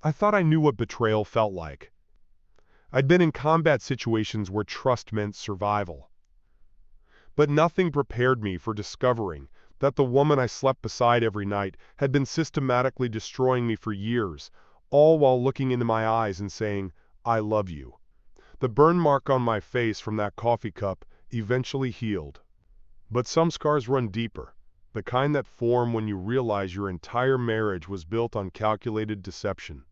I thought I knew what betrayal felt like. I'd been in combat situations where trust meant survival. But nothing prepared me for discovering that the woman I slept beside every night had been systematically destroying me for years, all while looking into my eyes and saying, "I love you." The burn mark on my face from that coffee cup eventually healed. But some scars run deeper, the kind that form when you realize your entire marriage was built on calculated deception.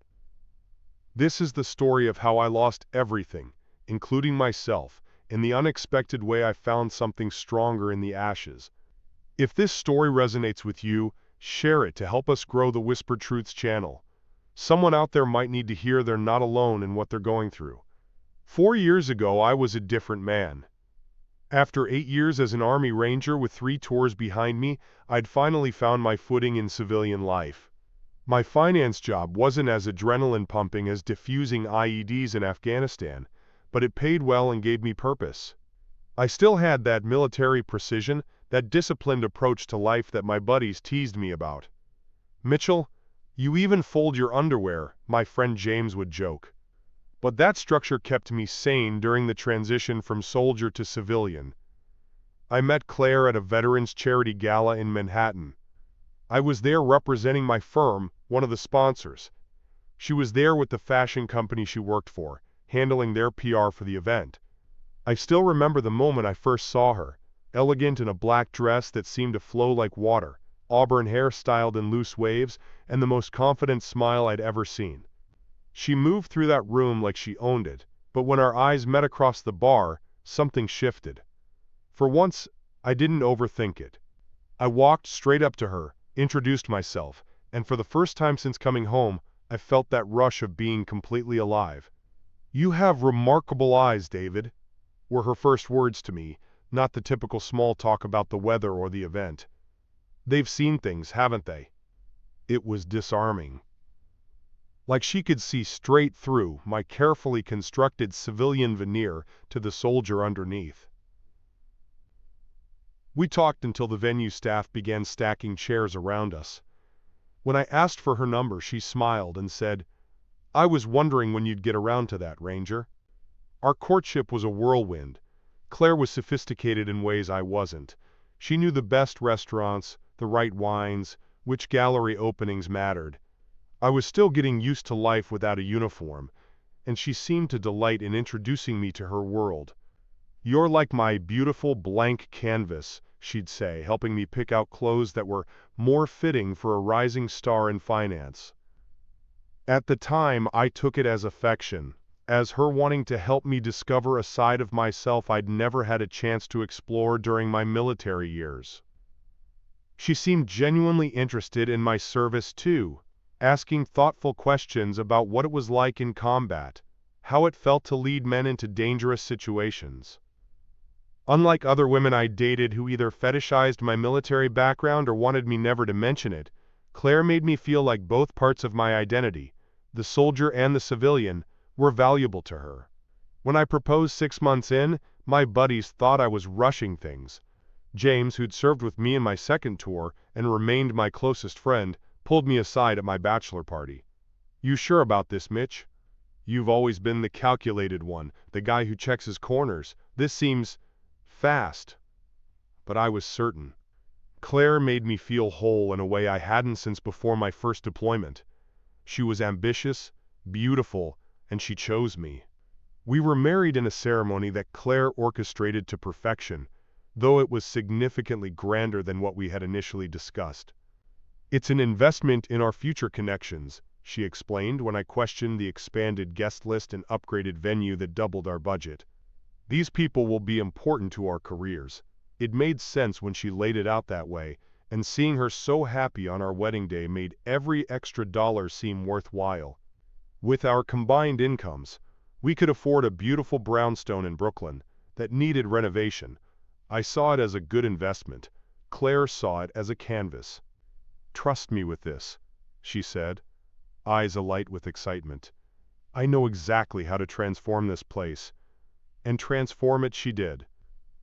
This is the story of how I lost everything, including myself. In the unexpected way, I found something stronger in the ashes. If this story resonates with you, share it to help us grow the Whispered Truths channel. Someone out there might need to hear they're not alone in what they're going through. 4 years ago, I was a different man. After 8 years as an Army Ranger with 3 tours behind me, I'd finally found my footing in civilian life. My finance job wasn't as adrenaline-pumping as defusing IEDs in Afghanistan, but it paid well and gave me purpose. I still had that military precision, that disciplined approach to life that my buddies teased me about. "Mitchell, you even fold your underwear," my friend James would joke. But that structure kept me sane during the transition from soldier to civilian. I met Claire at a veterans charity gala in Manhattan. I was there representing my firm, one of the sponsors. She was there with the fashion company she worked for, handling their PR for the event. I still remember the moment I first saw her, elegant in a black dress that seemed to flow like water, auburn hair styled in loose waves, and the most confident smile I'd ever seen. She moved through that room like she owned it, but when our eyes met across the bar, something shifted. For once, I didn't overthink it. I walked straight up to her, introduced myself, and for the first time since coming home, I felt that rush of being completely alive. "You have remarkable eyes, David," were her first words to me, not the typical small talk about the weather or the event. "They've seen things, haven't they?" It was disarming. Like she could see straight through my carefully constructed civilian veneer to the soldier underneath. We talked until the venue staff began stacking chairs around us. When I asked for her number, she smiled and said, "I was wondering when you'd get around to that, Ranger." Our courtship was a whirlwind. Claire was sophisticated in ways I wasn't. She knew the best restaurants, the right wines, which gallery openings mattered. I was still getting used to life without a uniform, and she seemed to delight in introducing me to her world. "You're like my beautiful blank canvas," she'd say, helping me pick out clothes that were more fitting for a rising star in finance. At the time, I took it as affection, as her wanting to help me discover a side of myself I'd never had a chance to explore during my military years. She seemed genuinely interested in my service too, asking thoughtful questions about what it was like in combat, how it felt to lead men into dangerous situations. Unlike other women I dated who either fetishized my military background or wanted me never to mention it, Claire made me feel like both parts of my identity, the soldier and the civilian, were valuable to her. When I proposed 6 months in, my buddies thought I was rushing things. James, who'd served with me in my second tour and remained my closest friend, pulled me aside at my bachelor party. "You sure about this, Mitch? You've always been the calculated one, the guy who checks his corners. This seems fast." But I was certain. Claire made me feel whole in a way I hadn't since before my first deployment. She was ambitious, beautiful, and she chose me. We were married in a ceremony that Claire orchestrated to perfection, though it was significantly grander than what we had initially discussed. "It's an investment in our future connections," she explained when I questioned the expanded guest list and upgraded venue that doubled our budget. "These people will be important to our careers." It made sense when she laid it out that way, and seeing her so happy on our wedding day made every extra dollar seem worthwhile. With our combined incomes, we could afford a beautiful brownstone in Brooklyn that needed renovation. I saw it as a good investment. Claire saw it as a canvas. "Trust me with this," she said, eyes alight with excitement. "I know exactly how to transform this place." And transform it she did.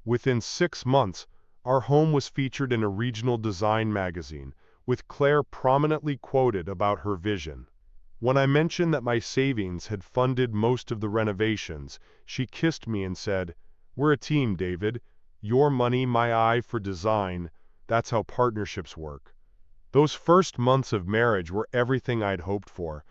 Within 6 months, our home was featured in a regional design magazine, with Claire prominently quoted about her vision. When I mentioned that my savings had funded most of the renovations, she kissed me and said, "We're a team, David. Your money, my eye for design. That's how partnerships work." Those first months of marriage were everything I'd hoped for.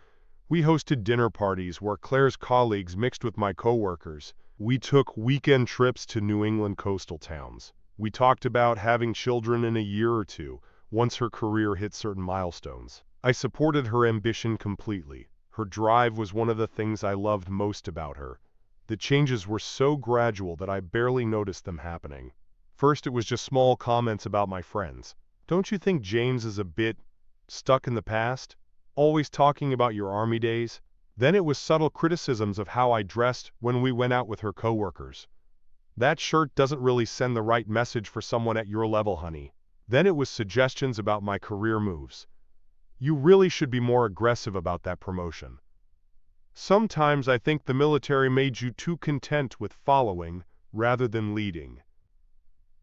We hosted dinner parties where Claire's colleagues mixed with my coworkers. We took weekend trips to New England coastal towns. We talked about having children in a year or two, once her career hit certain milestones. I supported her ambition completely. Her drive was one of the things I loved most about her. The changes were so gradual that I barely noticed them happening. First, it was just small comments about my friends. "Don't you think James is a bit stuck in the past? Always talking about your army days?" Then it was subtle criticisms of how I dressed when we went out with her coworkers. "That shirt doesn't really send the right message for someone at your level, honey." Then it was suggestions about my career moves. "You really should be more aggressive about that promotion. Sometimes I think the military made you too content with following rather than leading."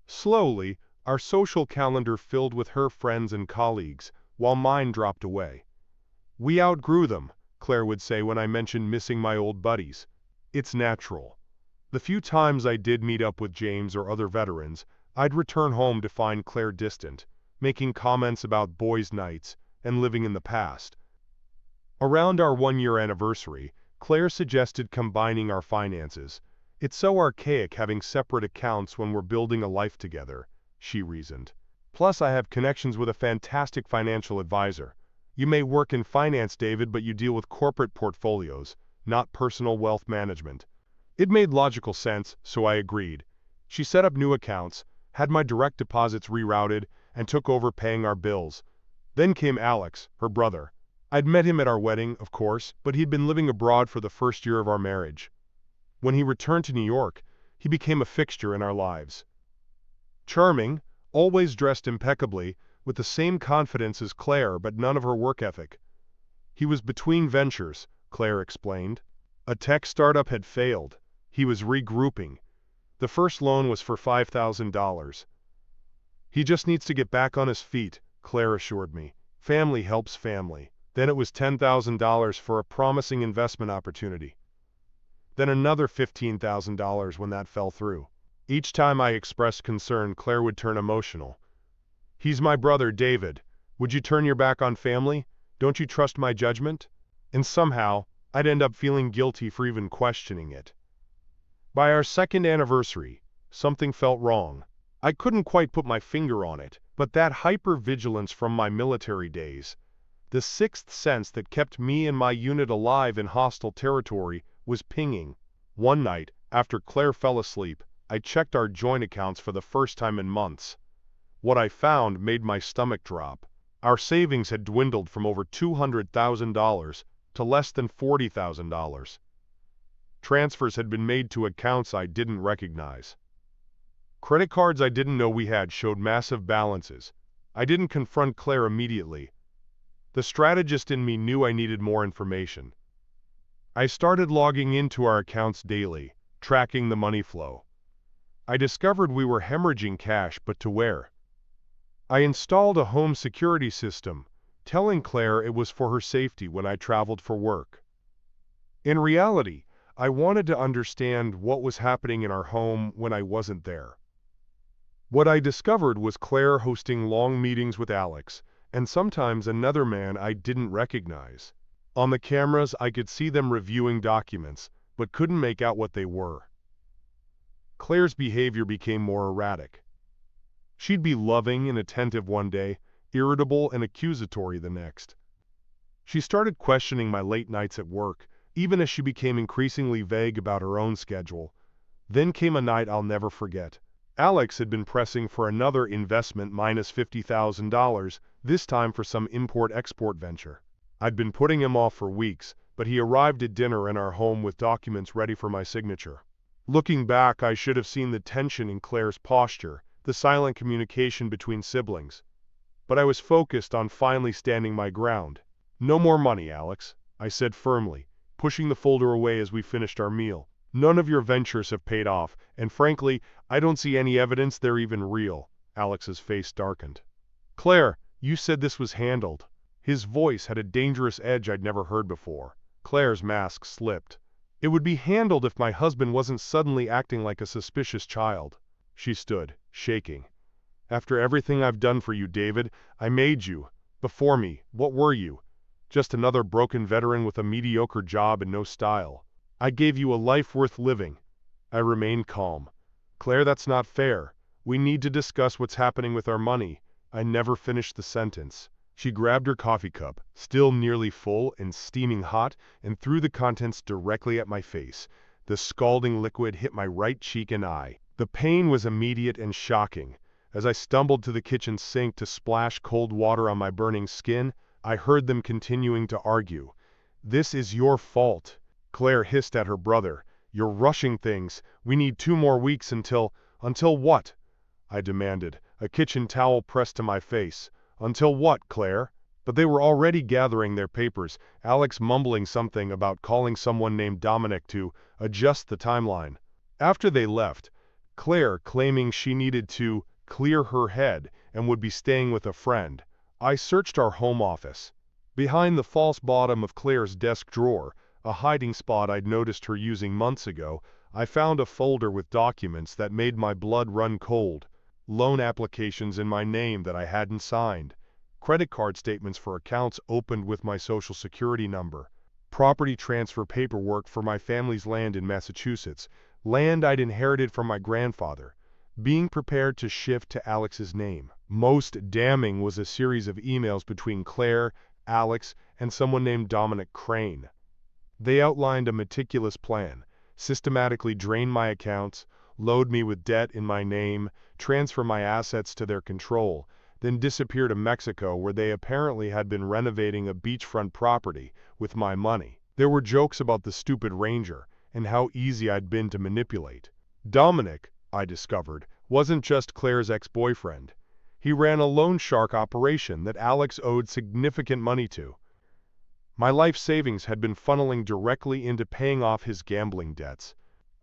Slowly, our social calendar filled with her friends and colleagues, while mine dropped away. "We outgrew them," Claire would say when I mentioned missing my old buddies. "It's natural." The few times I did meet up with James or other veterans, I'd return home to find Claire distant, making comments about boys' nights and living in the past. Around our one-year anniversary, Claire suggested combining our finances. "It's so archaic having separate accounts when we're building a life together," she reasoned. "Plus, I have connections with a fantastic financial advisor. You may work in finance, David, but you deal with corporate portfolios, not personal wealth management." It made logical sense, so I agreed. She set up new accounts, had my direct deposits rerouted, and took over paying our bills. Then came Alex, her brother. I'd met him at our wedding, of course, but he'd been living abroad for the first year of our marriage. When he returned to New York, he became a fixture in our lives. Charming, always dressed impeccably, with the same confidence as Claire but none of her work ethic. He was between ventures, Claire explained. A tech startup had failed. He was regrouping. The first loan was for $5,000. "He just needs to get back on his feet," Claire assured me. "Family helps family." Then it was $10,000 for a promising investment opportunity. Then another $15,000 when that fell through. Each time I expressed concern, Claire would turn emotional. "He's my brother, David. Would you turn your back on family? Don't you trust my judgment?" And somehow, I'd end up feeling guilty for even questioning it. By our second anniversary, something felt wrong. I couldn't quite put my finger on it, but that hyper-vigilance from my military days, the sixth sense that kept me and my unit alive in hostile territory, was pinging. One night, after Claire fell asleep, I checked our joint accounts for the first time in months. What I found made my stomach drop. Our savings had dwindled from over $200,000 to less than $40,000. Transfers had been made to accounts I didn't recognize. Credit cards I didn't know we had showed massive balances. I didn't confront Claire immediately. The strategist in me knew I needed more information. I started logging into our accounts daily, tracking the money flow. I discovered we were hemorrhaging cash, but to where? I installed a home security system, telling Claire it was for her safety when I traveled for work. In reality, I wanted to understand what was happening in our home when I wasn't there. What I discovered was Claire hosting long meetings with Alex, and sometimes another man I didn't recognize. On the cameras, I could see them reviewing documents, but couldn't make out what they were. Claire's behavior became more erratic. She'd be loving and attentive one day, irritable and accusatory the next. She started questioning my late nights at work, even as she became increasingly vague about her own schedule. Then came a night I'll never forget. Alex had been pressing for another investment minus $50,000, this time for some import-export venture. I'd been putting him off for weeks, but he arrived at dinner in our home with documents ready for my signature. Looking back, I should have seen the tension in Claire's posture, the silent communication between siblings. But I was focused on finally standing my ground. "No more money, Alex," I said firmly, pushing the folder away as we finished our meal. "None of your ventures have paid off, and frankly, I don't see any evidence they're even real." Alex's face darkened. "Claire, you said this was handled." His voice had a dangerous edge I'd never heard before. Claire's mask slipped. "It would be handled if my husband wasn't suddenly acting like a suspicious child." She stood, shaking. "After everything I've done for you, David, I made you. Before me, what were you? Just another broken veteran with a mediocre job and no style. I gave you a life worth living." I remained calm. "Claire, that's not fair. We need to discuss what's happening with our money." I never finished the sentence. She grabbed her coffee cup, still nearly full and steaming hot, and threw the contents directly at my face. The scalding liquid hit my right cheek and eye. The pain was immediate and shocking. As I stumbled to the kitchen sink to splash cold water on my burning skin, I heard them continuing to argue. "This is your fault." Claire hissed at her brother. "You're rushing things. We need 2 more weeks until—" "Until what?" I demanded, a kitchen towel pressed to my face. "Until what, Claire?" But they were already gathering their papers, Alex mumbling something about calling someone named Dominic to adjust the timeline. After they left, Claire claiming she needed to clear her head and would be staying with a friend, I searched our home office. Behind the false bottom of Claire's desk drawer, a hiding spot I'd noticed her using months ago, I found a folder with documents that made my blood run cold. Loan applications in my name that I hadn't signed. Credit card statements for accounts opened with my social security number. Property transfer paperwork for my family's land in Massachusetts. Land I'd inherited from my grandfather. Being prepared to shift to Alex's name. Most damning was a series of emails between Claire, Alex, and someone named Dominic Crane. They outlined a meticulous plan, systematically drain my accounts, load me with debt in my name, transfer my assets to their control, then disappear to Mexico where they apparently had been renovating a beachfront property with my money. There were jokes about the stupid ranger and how easy I'd been to manipulate. Dominic, I discovered, wasn't just Claire's ex-boyfriend. He ran a loan shark operation that Alex owed significant money to. My life savings had been funneling directly into paying off his gambling debts.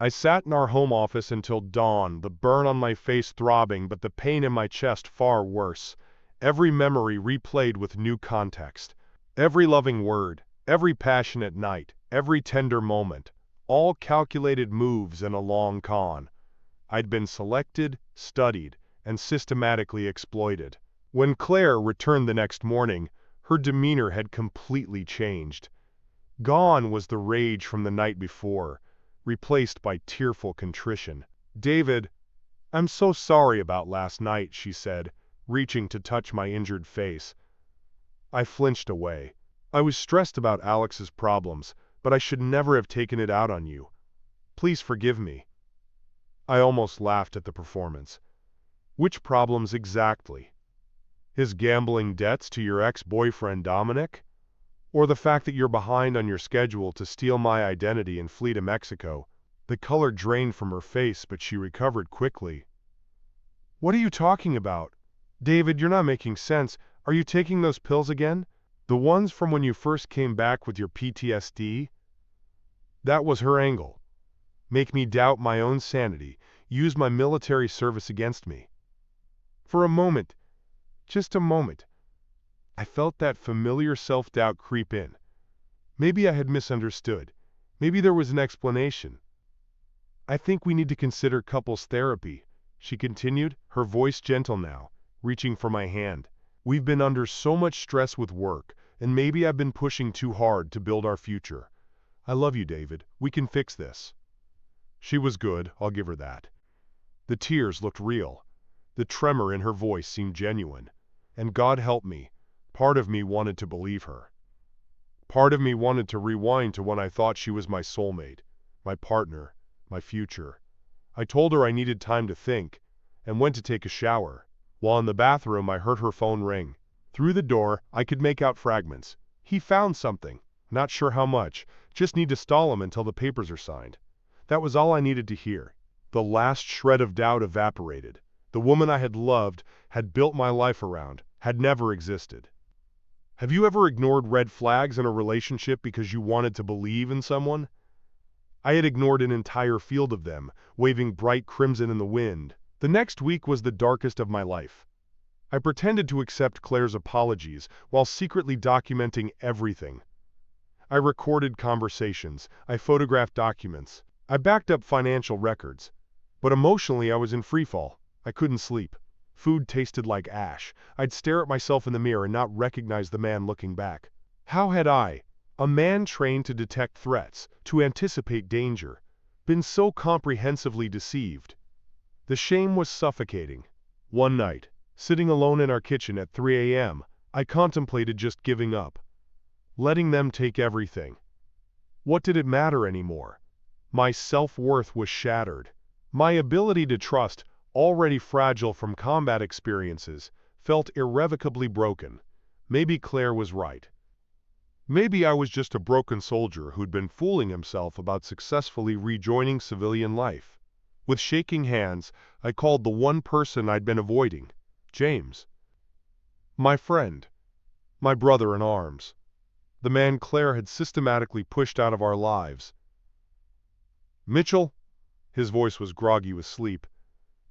I sat in our home office until dawn, the burn on my face throbbing, but the pain in my chest far worse. Every memory replayed with new context. Every loving word, every passionate night, every tender moment. All calculated moves in a long con. I'd been selected, studied, and systematically exploited. When Claire returned the next morning, her demeanor had completely changed. Gone was the rage from the night before, replaced by tearful contrition. "David, I'm so sorry about last night," she said, reaching to touch my injured face. I flinched away. "I was stressed about Alex's problems, but I should never have taken it out on you. Please forgive me." I almost laughed at the performance. "Which problems exactly? His gambling debts to your ex-boyfriend Dominic? Or the fact that you're behind on your schedule to steal my identity and flee to Mexico?" The color drained from her face, but she recovered quickly. "What are you talking about? David, you're not making sense. Are you taking those pills again? The ones from when you first came back with your PTSD?" That was her angle. Make me doubt my own sanity, use my military service against me. For a moment, just a moment, I felt that familiar self-doubt creep in. Maybe I had misunderstood. Maybe there was an explanation. "I think we need to consider couples therapy," she continued, her voice gentle now, reaching for my hand. "We've been under so much stress with work, and maybe I've been pushing too hard to build our future. I love you, David. We can fix this." She was good, I'll give her that. The tears looked real. The tremor in her voice seemed genuine. And God help me, part of me wanted to believe her. Part of me wanted to rewind to when I thought she was my soulmate, my partner, my future. I told her I needed time to think, and went to take a shower. While in the bathroom, I heard her phone ring. Through the door, I could make out fragments. "He found something. Not sure how much. Just need to stall him until the papers are signed." That was all I needed to hear. The last shred of doubt evaporated. The woman I had loved, had built my life around, had never existed. Have you ever ignored red flags in a relationship because you wanted to believe in someone? I had ignored an entire field of them, waving bright crimson in the wind. The next week was the darkest of my life. I pretended to accept Claire's apologies while secretly documenting everything. I recorded conversations, I photographed documents, I backed up financial records. But emotionally I was in freefall. I couldn't sleep. Food tasted like ash. I'd stare at myself in the mirror and not recognize the man looking back. How had I, a man trained to detect threats, to anticipate danger, been so comprehensively deceived? The shame was suffocating. One night, sitting alone in our kitchen at 3 a.m., I contemplated just giving up, letting them take everything. What did it matter anymore? My self-worth was shattered. My ability to trust, already fragile from combat experiences, felt irrevocably broken. Maybe Claire was right. Maybe I was just a broken soldier who'd been fooling himself about successfully rejoining civilian life. With shaking hands, I called the one person I'd been avoiding, James. My friend. My brother in arms. The man Claire had systematically pushed out of our lives. Mitchell? His voice was groggy with sleep.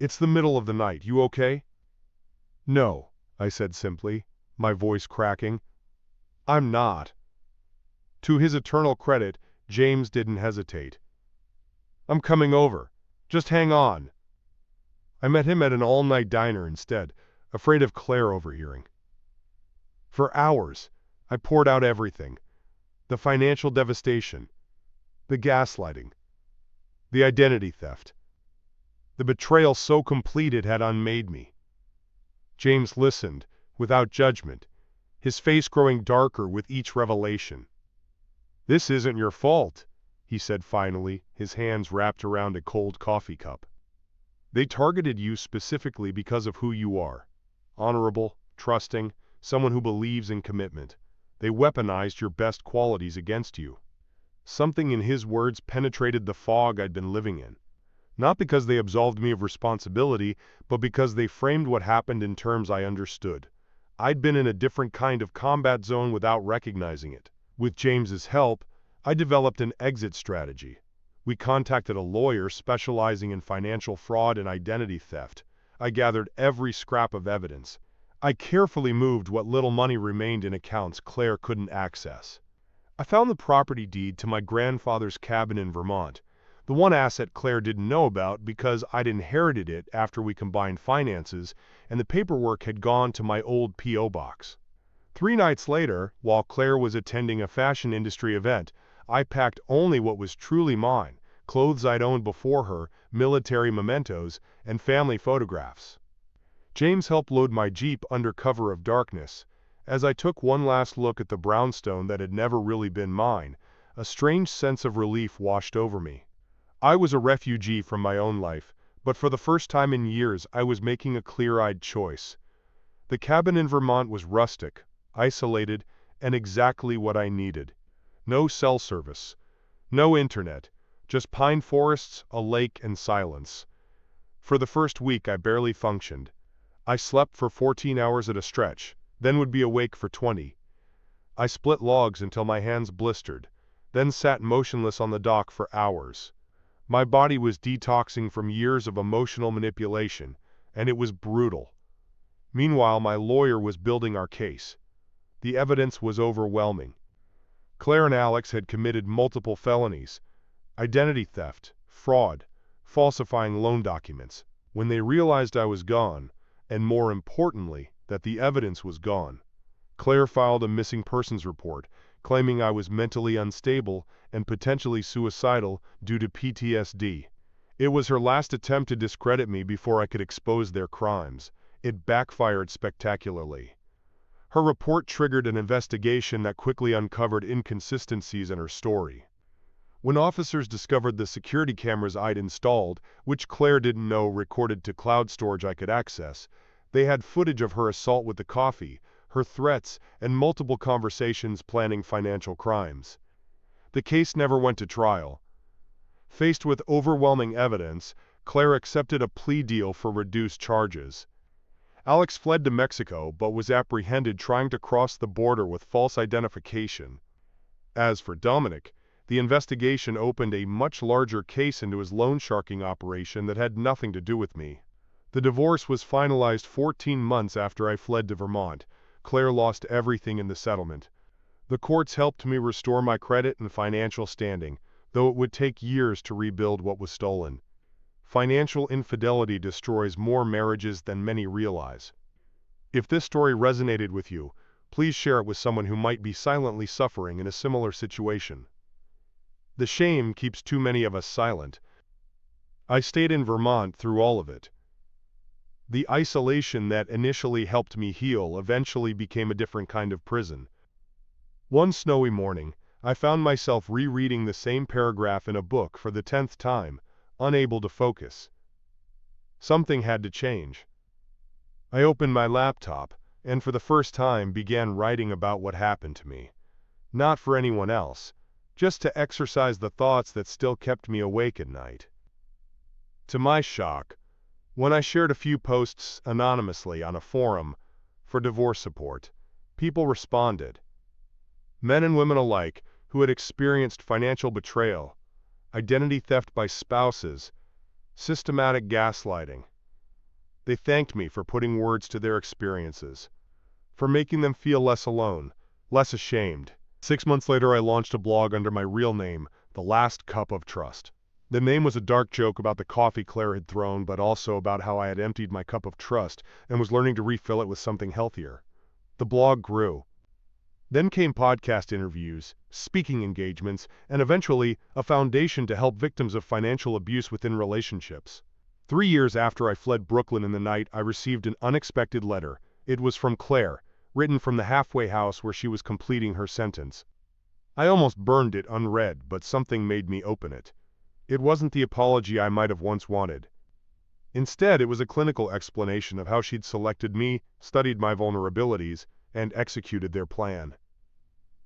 It's the middle of the night. You okay? No, I said simply, my voice cracking. I'm not. To his eternal credit, James didn't hesitate. I'm coming over. Just hang on. I met him at an all-night diner instead, afraid of Claire overhearing. For hours, I poured out everything. The financial devastation, the gaslighting, the identity theft, the betrayal so complete it had unmade me. James listened, without judgment, his face growing darker with each revelation. This isn't your fault, he said finally, his hands wrapped around a cold coffee cup. They targeted you specifically because of who you are. Honorable, trusting, someone who believes in commitment. They weaponized your best qualities against you. Something in his words penetrated the fog I'd been living in. Not because they absolved me of responsibility, but because they framed what happened in terms I understood. I'd been in a different kind of combat zone without recognizing it. With James's help, I developed an exit strategy. We contacted a lawyer specializing in financial fraud and identity theft. I gathered every scrap of evidence. I carefully moved what little money remained in accounts Claire couldn't access. I found the property deed to my grandfather's cabin in Vermont, the one asset Claire didn't know about because I'd inherited it after we combined finances, and the paperwork had gone to my old P.O. box. 3 nights later, while Claire was attending a fashion industry event, I packed only what was truly mine, clothes I'd owned before her, military mementos, and family photographs. James helped load my Jeep under cover of darkness. As I took one last look at the brownstone that had never really been mine, a strange sense of relief washed over me. I was a refugee from my own life, but for the first time in years I was making a clear-eyed choice. The cabin in Vermont was rustic, isolated, and exactly what I needed. No cell service, no internet, just pine forests, a lake, and silence. For the first week I barely functioned. I slept for 14 hours at a stretch, then would be awake for 20. I split logs until my hands blistered, then sat motionless on the dock for hours. My body was detoxing from years of emotional manipulation, and it was brutal. Meanwhile, my lawyer was building our case. The evidence was overwhelming. Claire and Alex had committed multiple felonies, identity theft, fraud, falsifying loan documents. When they realized I was gone, and more importantly, that the evidence was gone, Claire filed a missing persons report, claiming I was mentally unstable and potentially suicidal due to PTSD. It was her last attempt to discredit me before I could expose their crimes. It backfired spectacularly. Her report triggered an investigation that quickly uncovered inconsistencies in her story. When officers discovered the security cameras I'd installed, which Claire didn't know recorded to cloud storage I could access, they had footage of her assault with the coffee, her threats, and multiple conversations planning financial crimes. The case never went to trial. Faced with overwhelming evidence, Claire accepted a plea deal for reduced charges. Alex fled to Mexico but was apprehended trying to cross the border with false identification. As for Dominic, the investigation opened a much larger case into his loan sharking operation that had nothing to do with me. The divorce was finalized 14 months after I fled to Vermont. Claire lost everything in the settlement. The courts helped me restore my credit and financial standing, though it would take years to rebuild what was stolen. Financial infidelity destroys more marriages than many realize. If this story resonated with you, please share it with someone who might be silently suffering in a similar situation. The shame keeps too many of us silent. I stayed in Vermont through all of it. The isolation that initially helped me heal eventually became a different kind of prison. One snowy morning, I found myself rereading the same paragraph in a book for the 10th time, unable to focus. Something had to change. I opened my laptop, and for the first time began writing about what happened to me. Not for anyone else, just to exercise the thoughts that still kept me awake at night. To my shock, when I shared a few posts anonymously on a forum for divorce support, people responded. Men and women alike who had experienced financial betrayal, identity theft by spouses, systematic gaslighting. They thanked me for putting words to their experiences, for making them feel less alone, less ashamed. 6 months later, I launched a blog under my real name, The Last Cup of Trust. The name was a dark joke about the coffee Claire had thrown, but also about how I had emptied my cup of trust and was learning to refill it with something healthier. The blog grew. Then came podcast interviews, speaking engagements, and eventually a foundation to help victims of financial abuse within relationships. 3 years after I fled Brooklyn in the night, I received an unexpected letter. It was from Claire, written from the halfway house where she was completing her sentence. I almost burned it unread, but something made me open it. It wasn't the apology I might have once wanted. Instead, it was a clinical explanation of how she'd selected me, studied my vulnerabilities, and executed their plan.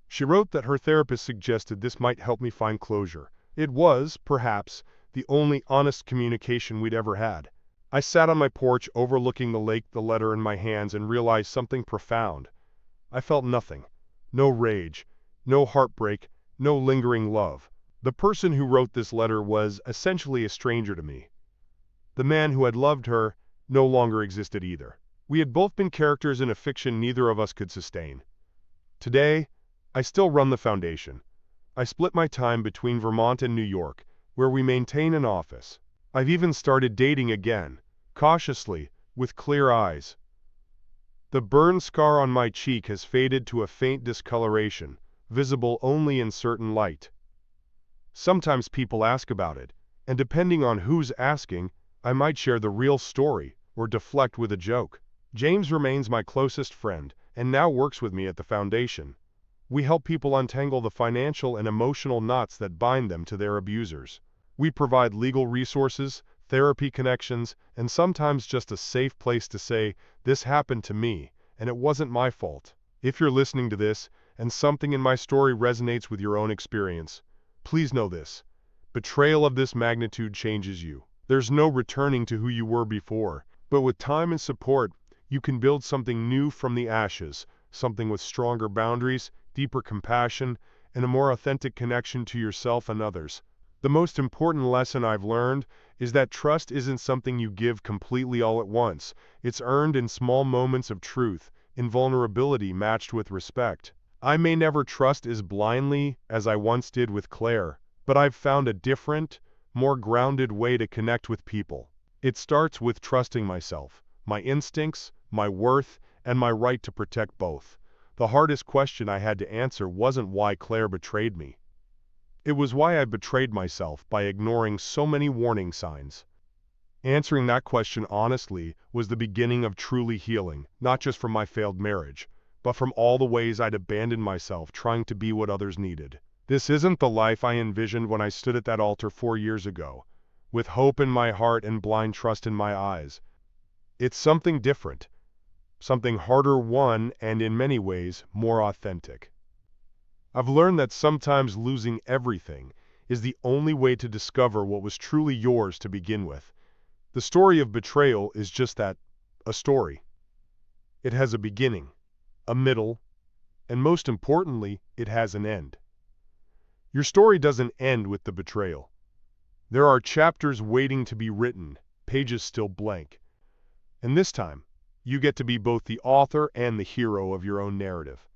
She wrote that her therapist suggested this might help me find closure. It was, perhaps, the only honest communication we'd ever had. I sat on my porch overlooking the lake, the letter in my hands, and realized something profound. I felt nothing. No rage, no heartbreak, no lingering love. The person who wrote this letter was essentially a stranger to me. The man who had loved her no longer existed either. We had both been characters in a fiction neither of us could sustain. Today, I still run the foundation. I split my time between Vermont and New York, where we maintain an office. I've even started dating again, cautiously, with clear eyes. The burn scar on my cheek has faded to a faint discoloration, visible only in certain light. Sometimes people ask about it, and depending on who's asking, I might share the real story or deflect with a joke. James remains my closest friend and now works with me at the foundation. We help people untangle the financial and emotional knots that bind them to their abusers. We provide legal resources, therapy connections, and sometimes just a safe place to say, "This happened to me, and it wasn't my fault." If you're listening to this, and something in my story resonates with your own experience, please know this. Betrayal of this magnitude changes you. There's no returning to who you were before, but with time and support, you can build something new from the ashes, something with stronger boundaries, deeper compassion, and a more authentic connection to yourself and others. The most important lesson I've learned is that trust isn't something you give completely all at once. It's earned in small moments of truth, in vulnerability matched with respect. I may never trust as blindly as I once did with Claire, but I've found a different, more grounded way to connect with people. It starts with trusting myself, my instincts, my worth, and my right to protect both. The hardest question I had to answer wasn't why Claire betrayed me. It was why I betrayed myself by ignoring so many warning signs. Answering that question honestly was the beginning of truly healing, not just from my failed marriage, but from all the ways I'd abandoned myself trying to be what others needed. This isn't the life I envisioned when I stood at that altar 4 years ago, with hope in my heart and blind trust in my eyes. It's something different, something harder won and in many ways more authentic. I've learned that sometimes losing everything is the only way to discover what was truly yours to begin with. The story of betrayal is just that, a story. It has a beginning, a middle, and most importantly, it has an end. Your story doesn't end with the betrayal. There are chapters waiting to be written, pages still blank. And this time, you get to be both the author and the hero of your own narrative.